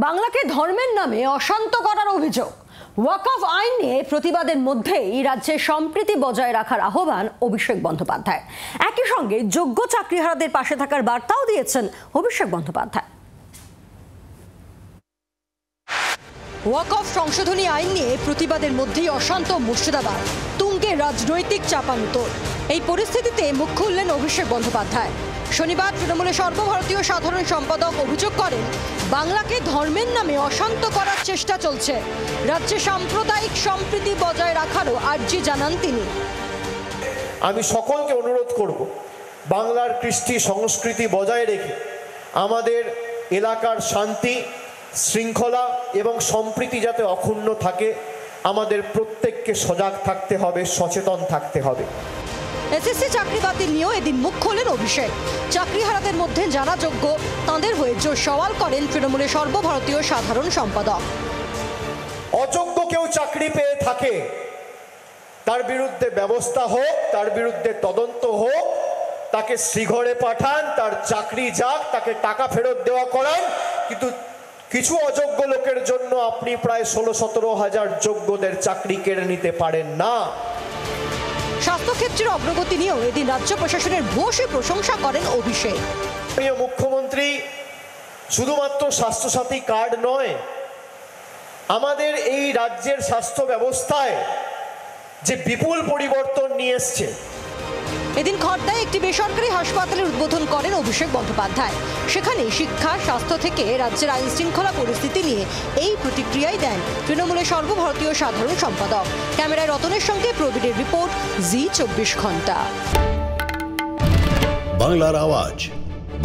বাংলাকে ধর্মের নামে অশান্ত করার অভিযোগ। ওয়াকফ আইন নিয়ে প্রতিবাদের মধ্যেই রাজ্যে সম্প্রীতি বজায় রাখার আহ্বান অভিষেক বন্দ্যোপাধ্যায়। একই সঙ্গে যোগ্য চাকরিহারাদের পাশে থাকার বার্তাও দিয়েছেন অভিষেক বন্দ্যোপাধ্যায়। ওয়াকফ সংশোধনী আইন নিয়ে প্রতিবাদের মধ্যেই অশান্ত মুর্শিদাবাদ, তুঙ্গে রাজনৈতিক চাপানুতোর। এই পরিস্থিতিতে মুখ খুললেন অভিষেক বন্দ্যোপাধ্যায়। শনিবার তৃণমূলের সর্বভারতীয় সাধারণ সম্পাদক অভিযোগ করেন, বাংলাকে ধর্মের নামে অশান্ত করার চেষ্টা চলছে। রাজ্যে সাম্প্রদায়িক সম্প্রীতি বজায় রাখারও আর্জি জানান তিনি। আমি সকলকে অনুরোধ করব, বাংলার কৃষ্টি সংস্কৃতি বজায় রেখে আমাদের এলাকার শান্তি শৃঙ্খলা এবং সম্প্রীতি যাতে অক্ষুণ্ণ থাকে, আমাদের প্রত্যেককে সজাগ থাকতে হবে, সচেতন থাকতে হবে। এসএসসি চাকরি বাতিল নিয়েও এদিন মুখ খোলেন অভিষেক। চাকরিহারাদের মধ্যে যারা যোগ্য তাঁদের হয়ে জোর সওয়াল করেন তৃণমূলের সর্বভারতীয় সাধারণ সম্পাদক। অযোগ্য কেউ চাকরি পেয়ে থাকে, তার বিরুদ্ধে ব্যবস্থা হোক, তার বিরুদ্ধে তদন্ত হোক, তাকে শ্রীঘরে পাঠান, তার চাকরি যাক, তাকে টাকা ফেরত দেওয়া করান। কিন্তু কিছু অযোগ্য লোকের জন্য আপনি প্রায় 16-17 হাজার যোগ্যদের চাকরি কেড়ে নিতে পারেন না। স্বাস্থ্যক্ষেত্রের অগ্রগতি নিয়েও এদিন রাজ্য প্রশাসনের ভূয়সী প্রশংসা করেন অভিষেক। প্রিয় মুখ্যমন্ত্রী, শুধুমাত্র স্বাস্থ্যসাথী কার্ড নয়, আমাদের এই রাজ্যের স্বাস্থ্য ব্যবস্থায় যে বিপুল পরিবর্তন নিয়ে এসছে। এদিন খড়দায় একটি বেসরকারি হাসপাতালের উদ্বোধন করেন অভিষেক বন্দ্যোপাধ্যায়। সেখানে শিক্ষা স্বাস্থ্য থেকে রাজ্যের আইন শৃঙ্খলা পরিস্থিতি নিয়ে এই প্রতিক্রিয়াই দেন তৃণমূলের সর্বভারতীয় সাধারণ সম্পাদক। ক্যামেরায় রতনের সঙ্গে প্রবীরের রিপোর্ট, জি 24 ঘন্টা। বাংলার আওয়াজ,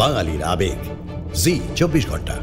বাঙালির আবেগ, জি 24 ঘন্টা।